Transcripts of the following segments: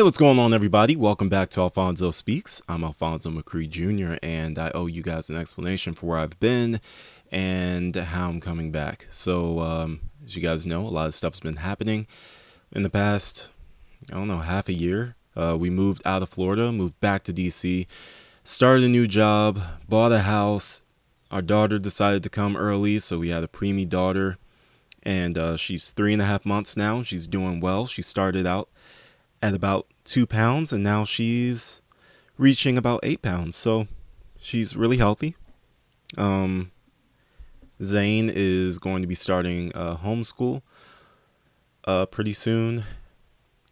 What's going on, everybody? Welcome back to Alphonso Speaks. I'm Alphonso McCree Jr., and I owe you guys an explanation for where I've been and how I'm coming back. So, as you guys know, a lot of stuff's been happening in the past, half a year. We moved out of Florida, moved back to DC, started a new job, bought a house. Our daughter decided to come early, so we had a preemie daughter, and she's 3.5 months now. She's doing well. She started out at about 2 pounds, and now she's reaching about 8 pounds. So she's really healthy. Zane is going to be starting homeschool pretty soon.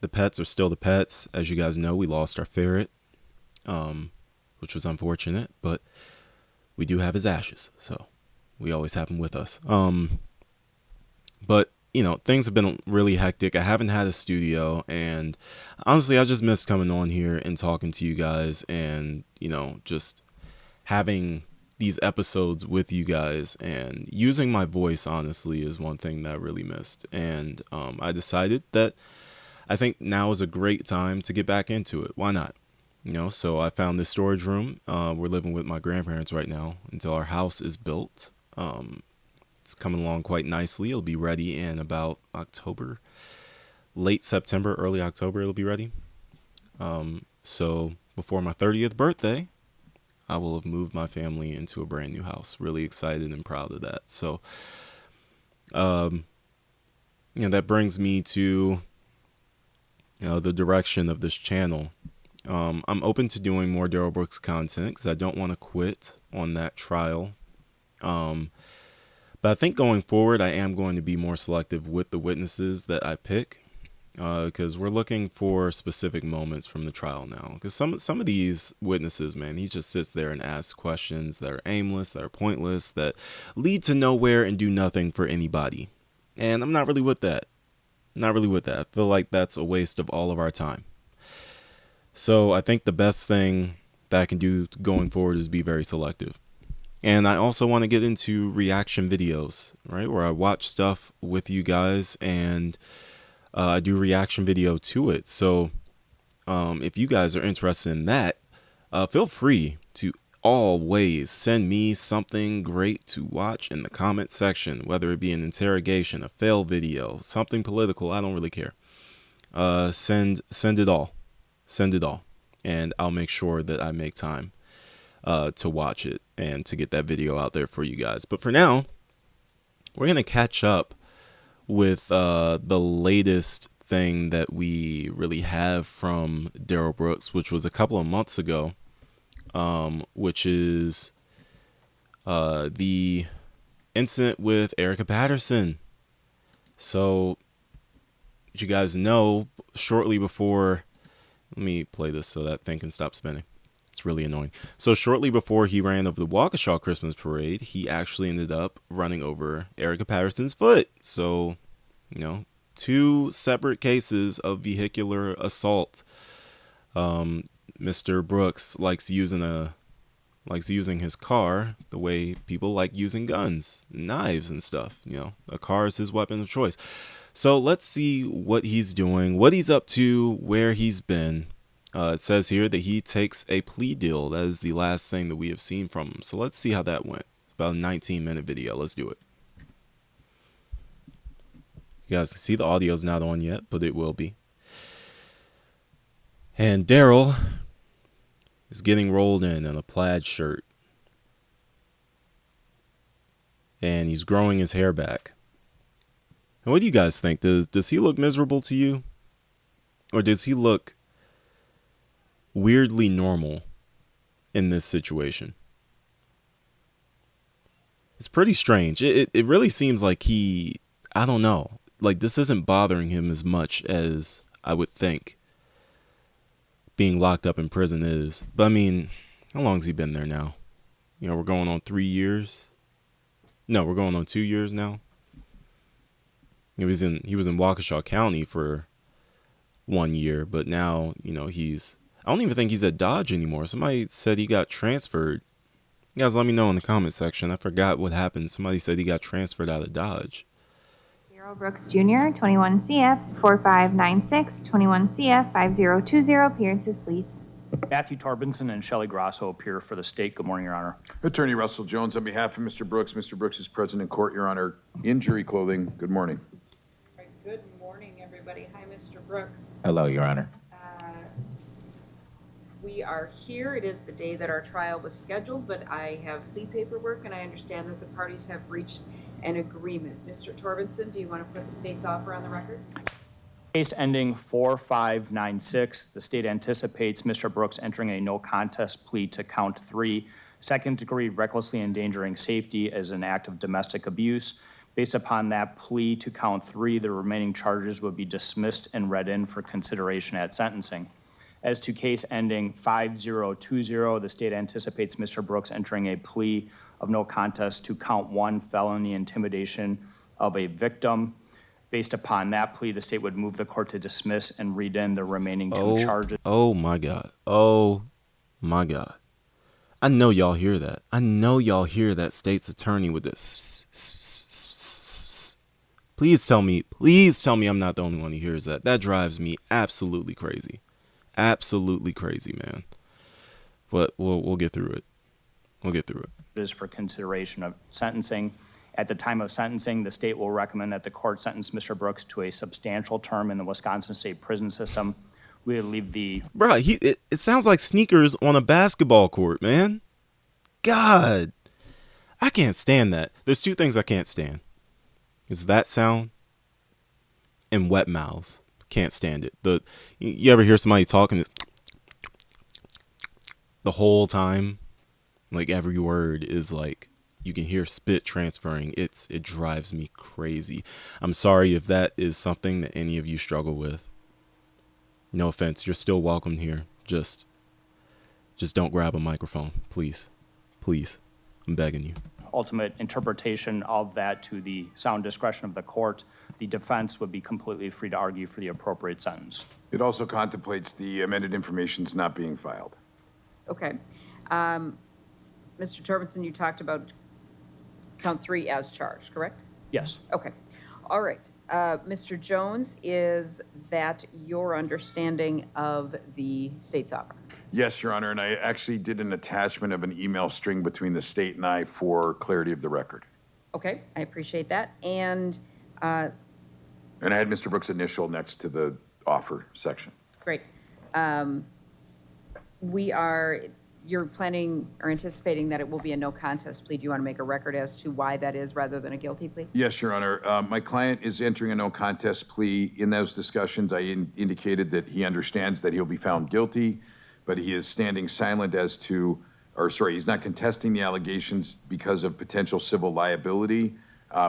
The pets are still the pets. As you guys know, we lost our ferret, which was unfortunate, but we do have his ashes, so we always have him with us. But things have been really hectic. I haven't had a studio, and honestly, I just miss coming on here and talking to you guys, and just having these episodes with you guys, and using my voice, honestly, is one thing that I really missed. And I decided that I think now is a great time to get back into it. Why not? So I found this storage room. We're living with my grandparents right now until our house is built. It's coming along quite nicely. It'll be ready in about October, late September, early October. It'll be ready. So before my 30th birthday, I will have moved my family into a brand new house. Really excited and proud of that. So, that brings me to, the direction of this channel. I'm open to doing more Darrell Brooks content because I don't want to quit on that trial. But I think going forward, I am going to be more selective with the witnesses that I pick, because we're looking for specific moments from the trial now. Because some of these witnesses, man, he just sits there and asks questions that are aimless, that are pointless, that lead to nowhere and do nothing for anybody. And I'm not really with that. I feel like that's a waste of all of our time. So I think the best thing that I can do going forward is be very selective. And I also want to get into reaction videos, right? Where I watch stuff with you guys and I do reaction video to it. So if you guys are interested in that, feel free to always send me something great to watch in the comment section, whether it be an interrogation, a fail video, something political. I don't really care. Send it all. And I'll make sure that I make time to watch it and to get that video out there for you guys. But for now, we're going to catch up with the latest thing that we really have from Darrell Brooks, which was a couple of months ago, which is the incident with Erica Patterson. So, as you guys know, shortly before, let me play this so that thing can stop spinning. It's really annoying. So shortly before he ran over the Waukesha Christmas Parade, he actually ended up running over Erica Patterson's foot. So, 2 separate cases of vehicular assault. Mr. Brooks likes using his car the way people like using guns, knives and stuff. A car is his weapon of choice. So let's see what he's doing, what he's up to, where he's been. It says here that he takes a plea deal. That is the last thing that we have seen from him. So let's see how that went. It's about a 19-minute video. Let's do it. You guys can see the audio's not on yet, but it will be. And Darrell is getting rolled in a plaid shirt. And he's growing his hair back. And what do you guys think? Does he look miserable to you? Or does he look weirdly normal in this situation? It's pretty strange. It really seems like I don't know, like this isn't bothering him as much as I would think being locked up in prison is. But I mean, how long has he been there now? We're going on 3 years. No, we're going on 2 years now. He was in Waukesha County for 1 year, but now, I don't even think he's at Dodge anymore. Somebody said he got transferred. You guys let me know in the comment section. I forgot what happened. Somebody said he got transferred out of Dodge. Darrell Brooks Jr., 21 CF 4596, 21 CF 5020. Appearances, please. Matthew Torbenson and Shelley Grosso appear for the state. Good morning, Your Honor. Attorney Russell Jones on behalf of Mr. Brooks. Mr. Brooks is present in court, Your Honor. Injury clothing. Good morning. Right, good morning, everybody. Hi, Mr. Brooks. Hello, Your Honor. We are here. It is the day that our trial was scheduled, but I have plea paperwork, and I understand that the parties have reached an agreement. Mr. Torbenson, do you want to put the state's offer on the record? Case ending 4596. The state anticipates Mr. Brooks entering a no contest plea to count 3, second-degree recklessly endangering safety as an act of domestic abuse. Based upon that plea to count 3, the remaining charges would be dismissed and read in for consideration at sentencing. As to case ending 5020, the state anticipates Mr. Brooks entering a plea of no contest to count 1, felony intimidation of a victim. Based upon that plea, the state would move the court to dismiss and read in the remaining 2 charges. Oh my God. Oh my God. I know y'all hear that. I know y'all hear that state's attorney with this. Please tell me I'm not the only one who hears that. That drives me absolutely crazy. Absolutely crazy, man. But we'll get through it. We'll get through it. It is for consideration of sentencing. At the time of sentencing, the state will recommend that the court sentence Mr. Brooks to a substantial term in the Wisconsin State Prison System. We will leave the... Bruh, it sounds like sneakers on a basketball court, man. God. I can't stand that. There's 2 things I can't stand. It's that sound and wet mouths. Can't stand it. You ever hear somebody talking the whole time? Like every word is like you can hear spit transferring. It drives me crazy. I'm sorry if that is something that any of you struggle with. No offense, you're still welcome here. Just don't grab a microphone, please. Please. I'm begging you. Ultimate interpretation of that to the sound discretion of the court. The defense would be completely free to argue for the appropriate sentence. It also contemplates the amended information's not being filed. Okay. Mr. Torbenson, you talked about count 3 as charged, correct? Yes. Okay. All right. Mr. Jones, is that your understanding of the state's offer? Yes, Your Honor, and I actually did an attachment of an email string between the state and I for clarity of the record. Okay, I appreciate that. And I had Mr. Brooks' initial next to the offer section. great. You're planning or anticipating that it will be a no contest plea. Do you want to make a record as to why that is rather than a guilty plea? Yes, Your Honor. My client is entering a no contest plea. In those discussions, I indicated that he understands that he'll be found guilty, but he is standing silent as to, he's not contesting the allegations because of potential civil liability,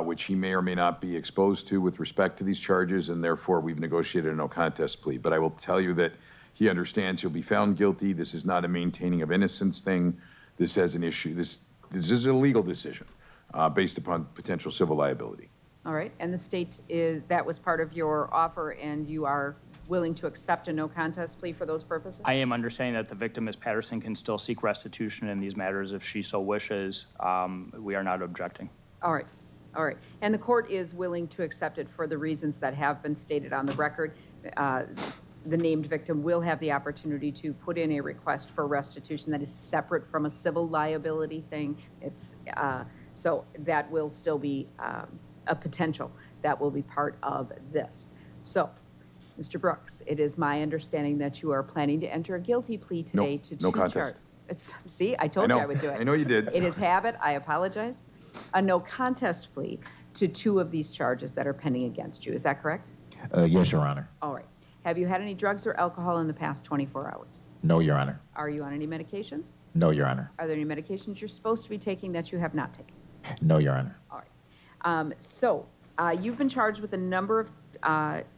which he may or may not be exposed to with respect to these charges, and therefore we've negotiated a no contest plea. But I will tell you that he understands he'll be found guilty. This is not a maintaining of innocence thing. This has an issue. This is a legal decision based upon potential civil liability. All right, and the state that was part of your offer, and you are willing to accept a no contest plea for those purposes? I am understanding that the victim, Ms. Patterson, can still seek restitution in these matters if she so wishes. We are not objecting. All right, all right. And the court is willing to accept it for the reasons that have been stated on the record. The named victim will have the opportunity to put in a request for restitution that is separate from a civil liability thing. So that will still be a potential that will be part of this. So, Mr. Brooks, it is my understanding that you are planning to enter a guilty plea today to no 2 contest. charges. See, I told you I would do it. I know you did. It is habit. I apologize. A no contest plea to 2 of these charges that are pending against you. Is that correct? Yes, Your Honor. All right. Have you had any drugs or alcohol in the past 24 hours? No, Your Honor. Are you on any medications? No, Your Honor. Are there any medications you're supposed to be taking that you have not taken? No, Your Honor. All right. You've been charged with a number of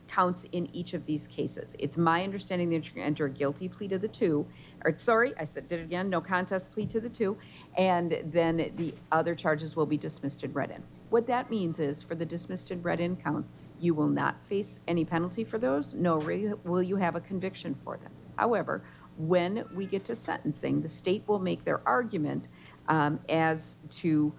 counts in each of these cases. It's my understanding that you're going to enter a guilty plea to the 2, did it again, no contest plea to the 2, and then the other charges will be dismissed and read in. What that means is for the dismissed and read in counts, you will not face any penalty for those, nor will you have a conviction for them. However, when we get to sentencing, the state will make their argument as to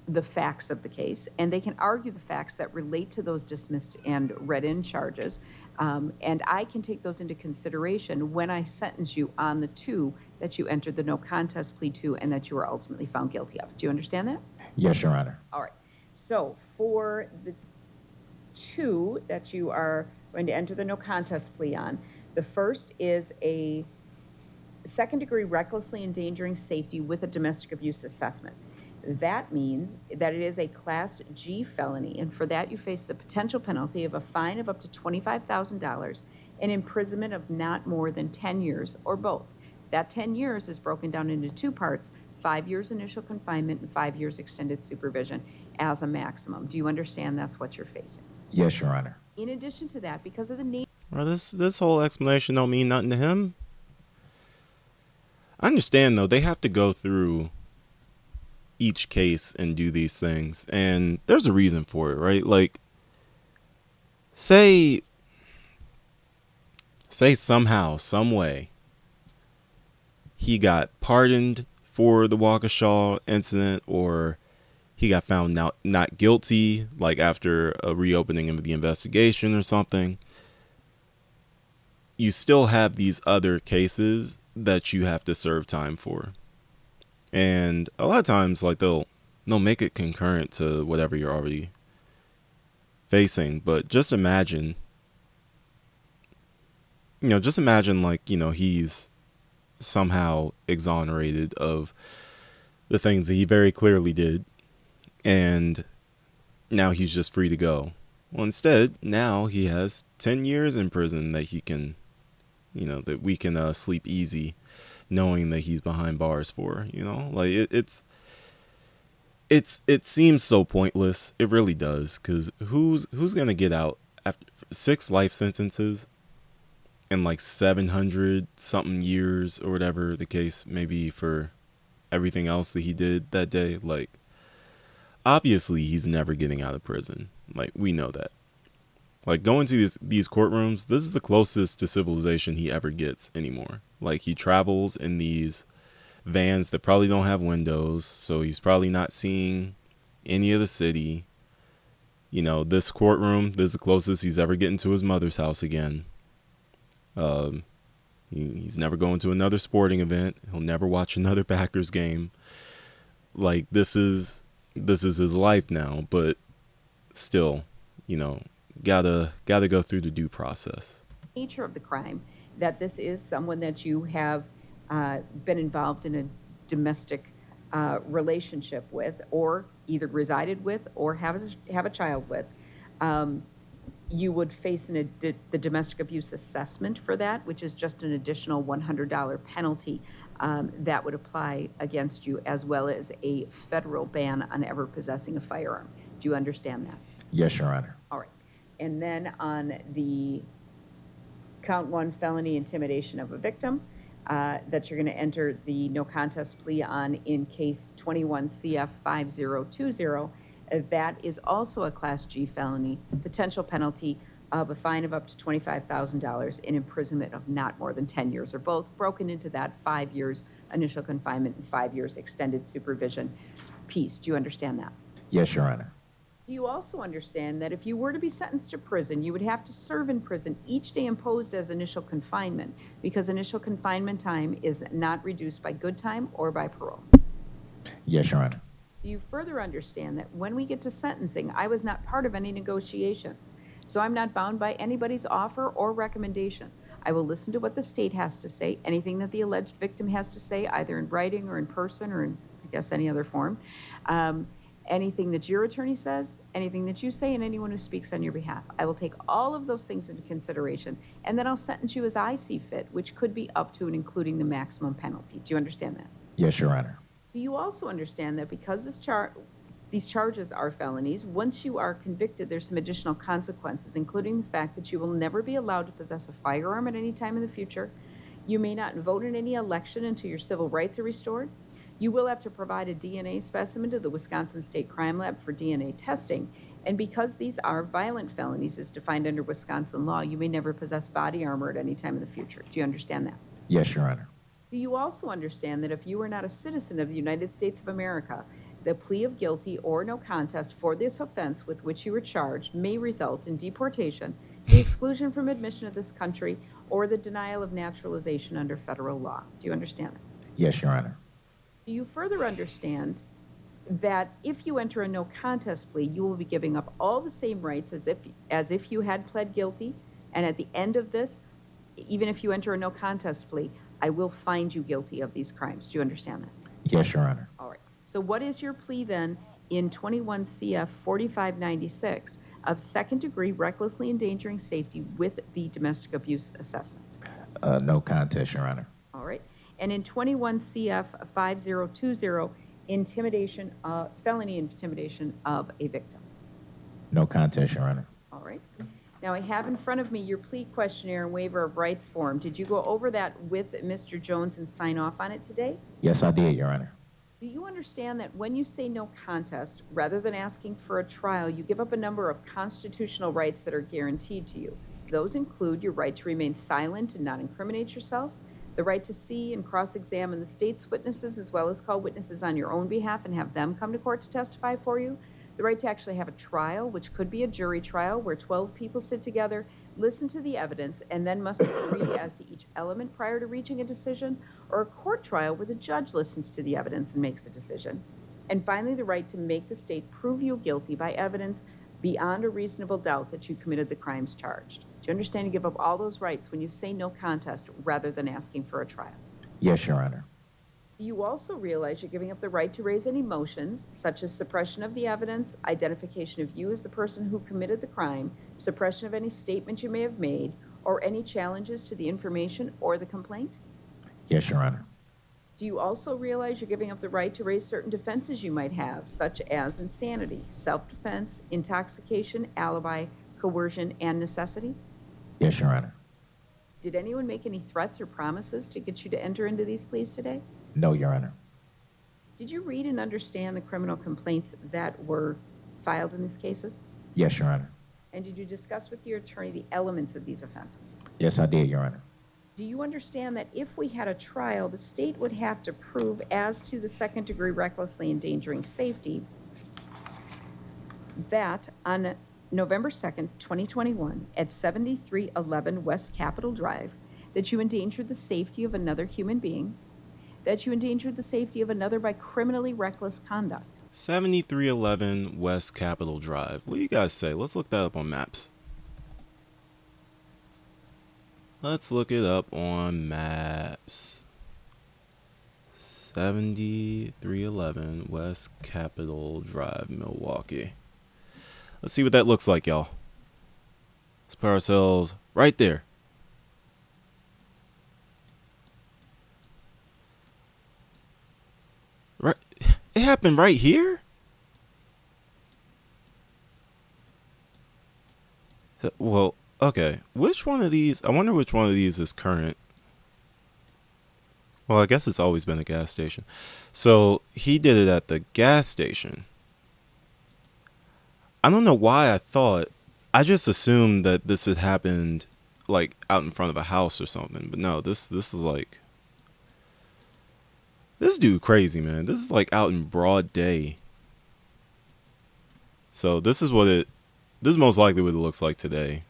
the facts of the case, and they can argue the facts that relate to those dismissed and read-in charges. And I can take those into consideration when I sentence you on the 2 that you entered the no contest plea to and that you were ultimately found guilty of. Do you understand that? Yes, Your Honor. All right. So for the 2 that you are going to enter the no contest plea on, the first is a second-degree recklessly endangering safety with a domestic abuse assessment. That means that it is a Class G felony, and for that you face the potential penalty of a fine of up to $25,000 and imprisonment of not more than 10 years or both. That 10 years is broken down into 2 parts, 5 years initial confinement and 5 years extended supervision as a maximum. Do you understand that's what you're facing? Yes, Your Honor. In addition to that, because of the nature Well, this whole explanation don't mean nothing to him. I understand though, they have to go through each case and do these things, and there's a reason for it, right? Like, say somehow, some way, he got pardoned for the Waukesha incident, or he got found not guilty, like after a reopening of the investigation or something. You still have these other cases that you have to serve time for. And a lot of times, like, they'll make it concurrent to whatever you're already facing. But just imagine, like, he's somehow exonerated of the things that he very clearly did, and now he's just free to go. Well, instead, now he has 10 years in prison that he can, that we can sleep easy knowing that he's behind bars for, like it seems so pointless. It really does. Cause who's going to get out after 6 life sentences and like 700 something years or whatever the case may be for everything else that he did that day? Like, obviously he's never getting out of prison. Like, we know that. Like, going to these courtrooms, this is the closest to civilization he ever gets anymore. Like, he travels in these vans that probably don't have windows, so he's probably not seeing any of the city. This courtroom, this is the closest he's ever getting to his mother's house again. He's never going to another sporting event. He'll never watch another Packers game. Like, this is his life now, but still, gotta go through the due process. nature of the crime, that this is someone that you have been involved in a domestic relationship with, or either resided with or have a child with, you would face the domestic abuse assessment for that, which is just an additional $100 penalty that would apply against you, as well as a federal ban on ever possessing a firearm. Do you understand that? Yes, Your Honor. All right. And then on the count 1 felony intimidation of a victim, that you're going to enter the no contest plea on in case 21 CF 5020. That is also a Class G felony, potential penalty of a fine of up to $25,000 and imprisonment of not more than 10 years, or both, broken into that 5 years initial confinement and 5 years extended supervision piece. Do you understand that? Yes, Your Honor. Do you also understand that if you were to be sentenced to prison, you would have to serve in prison each day imposed as initial confinement, because initial confinement time is not reduced by good time or by parole? Yes, Your Honor. Do you further understand that when we get to sentencing, I was not part of any negotiations, so I'm not bound by anybody's offer or recommendation. I will listen to what the state has to say, anything that the alleged victim has to say, either in writing or in person or in, I guess, any other form. Anything that your attorney says, anything that you say, and anyone who speaks on your behalf. I will take all of those things into consideration, and then I'll sentence you as I see fit, which could be up to and including the maximum penalty. Do you understand that? Yes, Your Honor. Do you also understand that because these charges are felonies, once you are convicted, there's some additional consequences, including the fact that you will never be allowed to possess a firearm at any time in the future. You may not vote in any election until your civil rights are restored. You will have to provide a DNA specimen to the Wisconsin State Crime Lab for DNA testing. And because these are violent felonies as defined under Wisconsin law, you may never possess body armor at any time in the future. Do you understand that? Yes, Your Honor. Do you also understand that if you are not a citizen of the United States of America The plea of guilty or no contest for this offense with which you were charged may result in deportation, the exclusion from admission to this country, or the denial of naturalization under federal law. Do you understand that? Yes, Your Honor. Do you further understand that if you enter a no contest plea, you will be giving up all the same rights as if you had pled guilty, and at the end of this, even if you enter a no contest plea, I will find you guilty of these crimes? Do you understand that? Yes, Your Honor. All right. So what is your plea then in 21 CF 4596 of second-degree recklessly endangering safety with the domestic abuse assessment? No contest, Your Honor. All right. And in 21 CF 5020, intimidation, felony intimidation of a victim. No contest, Your Honor. All right. Now, I have in front of me your plea questionnaire and waiver of rights form. Did you go over that with Mr. Jones and sign off on it today? Yes, I did, Your Honor. Do you understand that when you say no contest, rather than asking for a trial, you give up a number of constitutional rights that are guaranteed to you? Those include your right to remain silent and not incriminate yourself, the right to see and cross-examine the state's witnesses, as well as call witnesses on your own behalf and have them come to court to testify for you, the right to actually have a trial, which could be a jury trial where 12 people sit together, listen to the evidence, and then must agree as to each element prior to reaching a decision, or a court trial where the judge listens to the evidence and makes a decision. And finally, the right to make the state prove you guilty by evidence beyond a reasonable doubt that you committed the crimes charged. Do you understand you give up all those rights when you say no contest rather than asking for a trial? Yes, Your Honor. Do you also realize you're giving up the right to raise any motions, such as suppression of the evidence, identification of you as the person who committed the crime, suppression of any statement you may have made, or any challenges to the information or the complaint? Yes, Your Honor. Do you also realize you're giving up the right to raise certain defenses you might have, such as insanity, self-defense, intoxication, alibi, coercion, and necessity? Yes, Your Honor. Did anyone make any threats or promises to get you to enter into these pleas today? No, Your Honor. Did you read and understand the criminal complaints that were filed in these cases? Yes, Your Honor. And did you discuss with your attorney the elements of these offenses? Yes, I did, Your Honor. Do you understand that if we had a trial, the state would have to prove as to the second-degree recklessly endangering safety that on November 2nd, 2021, at 7311 West Capitol Drive, that you endangered the safety of another human being, that you endangered the safety of another by criminally reckless conduct? 7311 West Capitol Drive. What do you guys say? Let's look that up on maps. Let's look it up on maps. 7311 West Capitol Drive, Milwaukee. Let's see what that looks like, y'all. Let's put ourselves right there. Right, it happened right here? Well, okay. Which one of these? I wonder which one of these is current. Well, I guess it's always been a gas station. So he did it at the gas station. I don't know why I just assumed that this had happened like out in front of a house or something. But no, this is like, this dude crazy, man. This is like out in broad day. So this is most likely what it looks like today.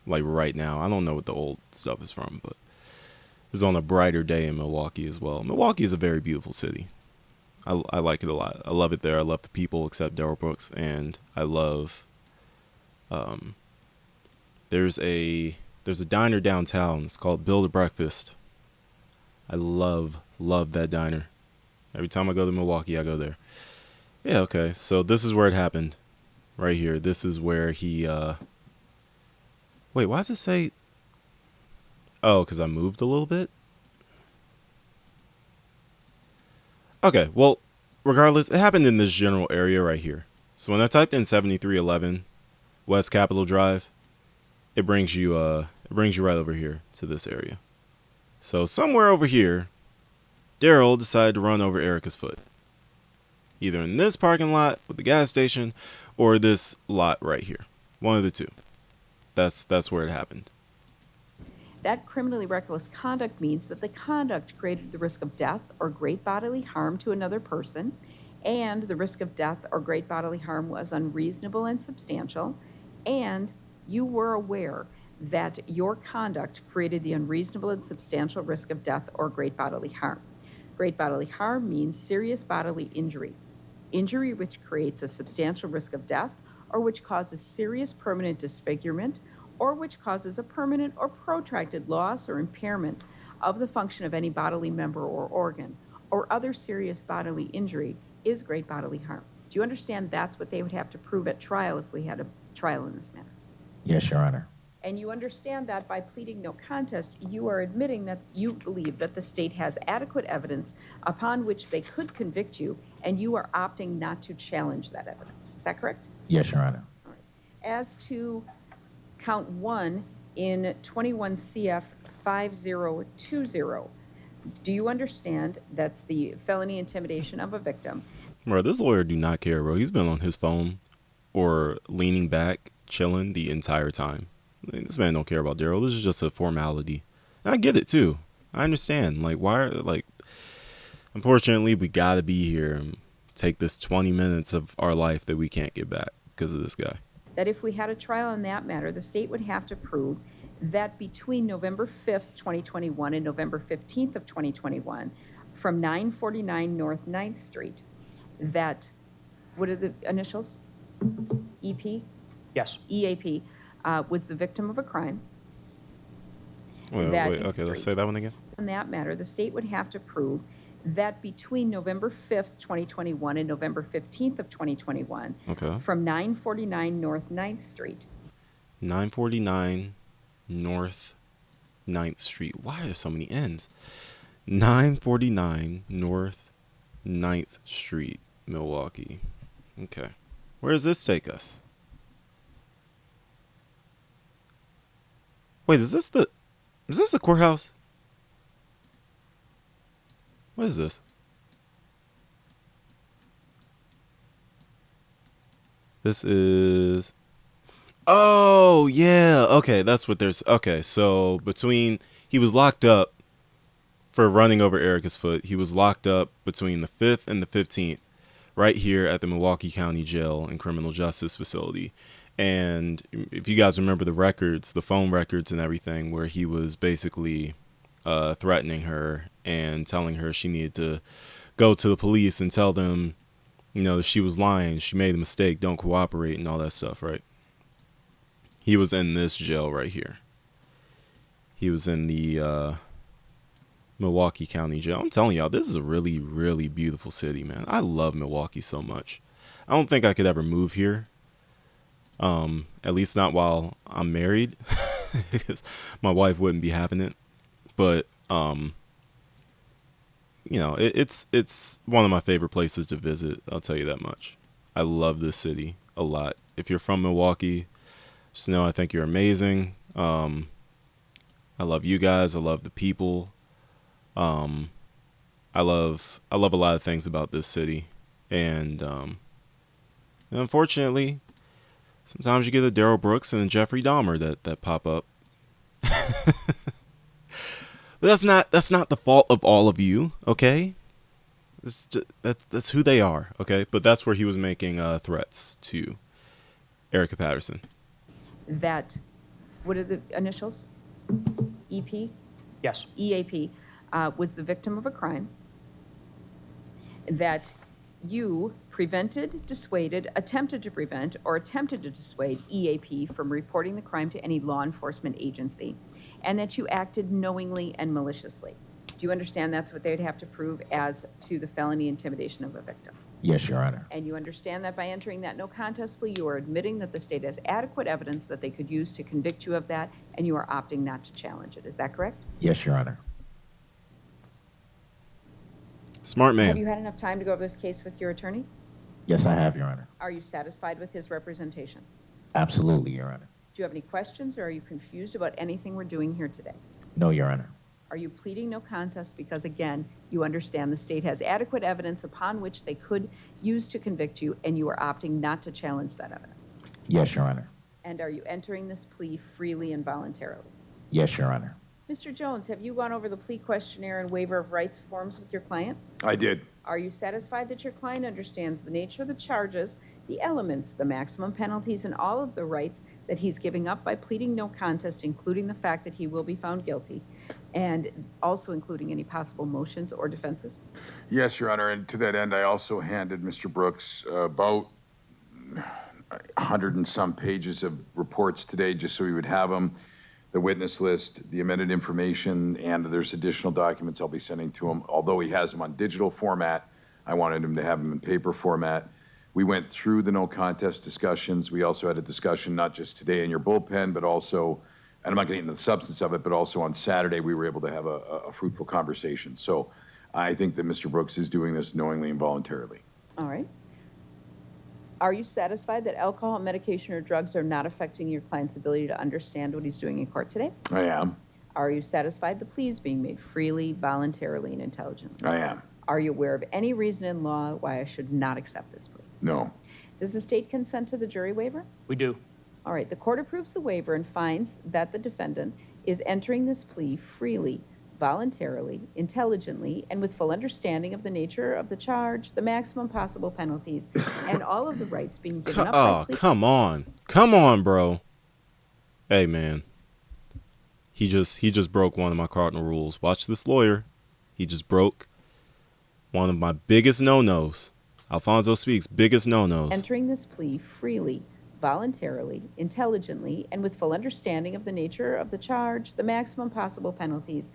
Like right now. I don't know what the old stuff is from, but it's on a brighter day in Milwaukee as well. Milwaukee is a very beautiful city. I like it a lot. I love it there. I love the people except Darrell Brooks, and I love there's a diner downtown. It's called Build a Breakfast. I love that diner. Every time I go to Milwaukee, I go there. Yeah, okay. So this is where it happened. Right here. This is where he wait, why does it say? Oh, because I moved a little bit? Okay, well, regardless, it happened in this general area right here. So when I typed in 7311 West Capitol Drive, it brings you right over here to this area. So somewhere over here, Darrell decided to run over Erica's foot. Either in this parking lot with the gas station or this lot right here. One of the two. That's where it happened. That criminally reckless conduct means that the conduct created the risk of death or great bodily harm to another person, and the risk of death or great bodily harm was unreasonable and substantial, and you were aware that your conduct created the unreasonable and substantial risk of death or great bodily harm. Great bodily harm means serious bodily injury. Injury which creates a substantial risk of death or which causes serious permanent disfigurement or which causes a permanent or protracted loss or impairment of the function of any bodily member or organ or other serious bodily injury is great bodily harm. Do you understand that's what they would have to prove at trial if we had a trial in this matter? Yes, Your Honor. And you understand that by pleading no contest, you are admitting that you believe that the state has adequate evidence upon which they could convict you, and you are opting not to challenge that evidence. Is that correct? Yes, Your Honor. All right. As to count 1 in 21 CF 5020, do you understand that's the felony intimidation of a victim? Bro, this lawyer do not care, bro. He's been on his phone or leaning back, chilling the entire time. This man don't care about Darrell. This is just a formality. And I get it too. I understand. Like, why? Like, unfortunately, we gotta be here and take this 20 minutes of our life that we can't get back because of this guy. That if we had a trial on that matter, the state would have to prove that between November 5th, 2021 and November 15th of 2021, from 949 North 9th Street, that, what are the initials? EP? Yes. EAP, was the victim of a crime. Wait, That wait. is Okay, let's straight. say that one again. On that matter, the state would have to prove that between November 5th, 2021 and November 15th of 2021, Okay. from 949 North 9th Street, 949 North 9th Street. Why are there so many N's? 949 North 9th Street, Milwaukee. Okay. Where does this take us? Wait, is this the courthouse? What is this? This is... Oh, yeah. Okay, that's what there's... Okay, so between... He was locked up for running over Erica's foot. He was locked up between the 5th and the 15th right here at the Milwaukee County Jail and Criminal Justice Facility. And if you guys remember the records, the phone records and everything, where he was basically threatening her and telling her she needed to go to the police and tell them, you know, that she was lying, she made a mistake, don't cooperate and all that stuff, right? He was in this jail right here. He was in the Milwaukee County Jail. I'm telling y'all, this is a really, really beautiful city, man. I love Milwaukee so much. I don't think I could ever move here. At least not while I'm married, because my wife wouldn't be having it. But, you know, it's one of my favorite places to visit. I'll tell you that much. I love this city a lot. If you're from Milwaukee, just know I think you're amazing. I love you guys. I love the people. I love a lot of things about this city. And unfortunately, sometimes you get a Darrell Brooks and a Jeffrey Dahmer that pop up. But that's not the fault of all of you, okay? That's who they are, okay? But that's where he was making threats to Erica Patterson. that, what are the initials? EP? Yes. EAP, was the victim of a crime, that you prevented, dissuaded, attempted to prevent, or attempted to dissuade EAP from reporting the crime to any law enforcement agency, and that you acted knowingly and maliciously. Do you understand that's what they'd have to prove as to the felony intimidation of a victim? Yes, Your Honor. And you understand that by entering that no contest plea, you are admitting that the state has adequate evidence that they could use to convict you of that, and you are opting not to challenge it. Is that correct? Yes, Your Honor. Smart Have you man. had enough time to go over this case with your attorney? Yes, I have, Your Honor. Are you satisfied with his representation? Absolutely, Your Honor. Do you have any questions, or are you confused about anything we're doing here today? No, Your Honor. Are you pleading no contest because, again, you understand the state has adequate evidence upon which they could use to convict you, and you are opting not to challenge that evidence? Yes, Your Honor. And are you entering this plea freely and voluntarily? Yes, Your Honor. Mr. Jones, have you gone over the plea questionnaire and waiver of rights forms with your client? I did. Are you satisfied that your client understands the nature of the charges, the elements, the maximum penalties, and all of the rights that he's giving up by pleading no contest, including the fact that he will be found guilty, and also including any possible motions or defenses? Yes, Your Honor, and to that end, I also handed Mr. Brooks about 100 and some pages of reports today, just so he would have them, the witness list, the amended information, and there's additional documents I'll be sending to him. Although he has them on digital format, I wanted him to have them in paper format. We went through the no contest discussions. We also had a discussion, not just today in your bullpen, but also, and I'm not getting into the substance of it, but also on Saturday, we were able to have a fruitful conversation. So I think that Mr. Brooks is doing this knowingly and voluntarily. All right. Are you satisfied that alcohol, medication, or drugs are not affecting your client's ability to understand what he's doing in court today? I am. Are you satisfied the plea is being made freely, voluntarily, and intelligently? I am. Are you aware of any reason in law why I should not accept this plea? No. Does the state consent to the jury waiver? We do. All right, the court approves the waiver and finds that the defendant is entering this plea freely, voluntarily, intelligently, and with full understanding of the nature of the charge, the maximum possible penalties, and all of the rights being given up by Oh, plea. come on. Come on, bro. Hey, man. He just broke one of my cardinal rules. Watch this lawyer. He just broke one of my biggest no-nos. Alphonso Speaks' biggest no-nos. Entering this plea freely, voluntarily, intelligently, and with full understanding of the nature of the charge, the maximum possible penalties.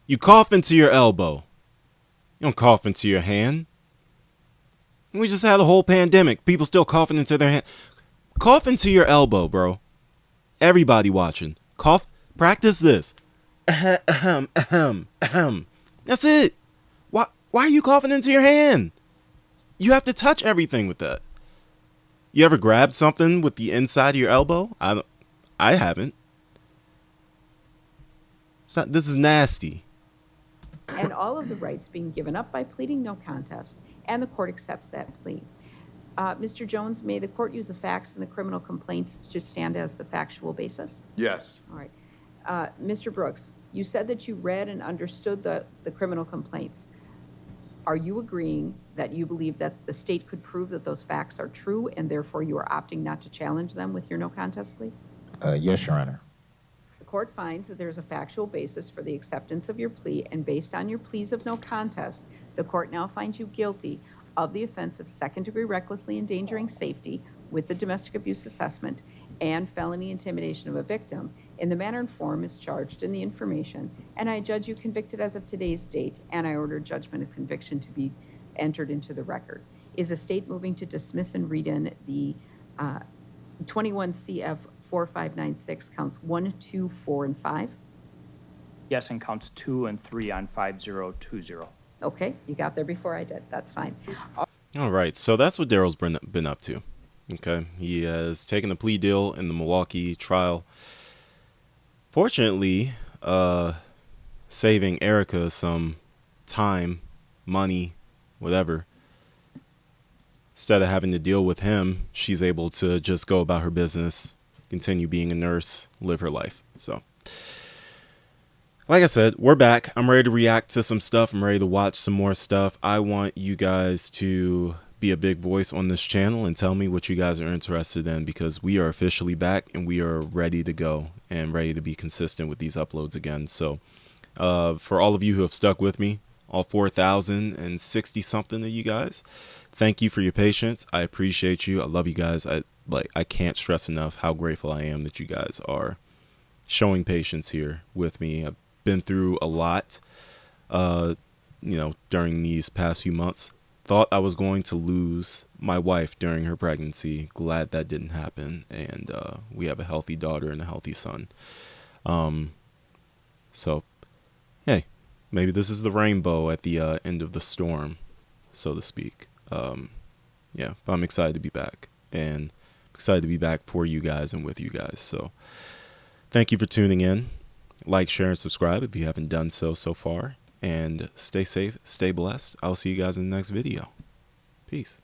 You cough into your elbow. You don't cough into your hand. We just had a whole pandemic. People still coughing into their hand. Cough into your elbow, bro. Everybody watching. Cough. Practice this. That's it. Why are you coughing into your hand? You have to touch everything with that. You ever grabbed something with the inside of your elbow? I haven't. This is nasty. And all of the rights being given up by pleading no contest, and the court accepts that plea. Mr. Jones, may the court use the facts in the criminal complaints to stand as the factual basis? Yes. All right. Mr. Brooks, you said that you read and understood the criminal complaints. Are you agreeing that you believe that the state could prove that those facts are true, and therefore you are opting not to challenge them with your no contest plea? Yes, Your Honor. The court finds that there is a factual basis for the acceptance of your plea, and based on your pleas of no contest, the court now finds you guilty of the offense of second-degree recklessly endangering safety with the domestic abuse assessment and felony intimidation of a victim in the manner and form as charged in the information, and I judge you convicted as of today's date, and I order judgment of conviction to be entered into the record. Is the state moving to dismiss and read in the 21 CF 4596 counts 1, 2, 4, and 5? Yes, and counts 2 and 3 on 5020. Okay, you got there before I did. That's fine. All right, so that's what Darrell's been up to. Okay, he has taken a plea deal in the Milwaukee trial. Fortunately, saving Erica some time, money, whatever. Instead of having to deal with him, she's able to just go about her business, continue being a nurse, live her life. So, like I said, we're back. I'm ready to react to some stuff. I'm ready to watch some more stuff. I want you guys to be a big voice on this channel and tell me what you guys are interested in, because we are officially back and we are ready to go and ready to be consistent with these uploads again. So for all of you who have stuck with me, all 4,060 something of you guys, thank you for your patience. I appreciate you. I love you guys. I can't stress enough how grateful I am that you guys are showing patience here with me. I've been through a lot, during these past few months. Thought I was going to lose my wife during her pregnancy. Glad that didn't happen. And we have a healthy daughter and a healthy son. So, hey, maybe this is the rainbow at the end of the storm, so to speak. Yeah, but I'm excited to be back. And excited to be back for you guys and with you guys. So, thank you for tuning in. Like, share, and subscribe if you haven't done so far. And stay safe, stay blessed. I'll see you guys in the next video. Peace.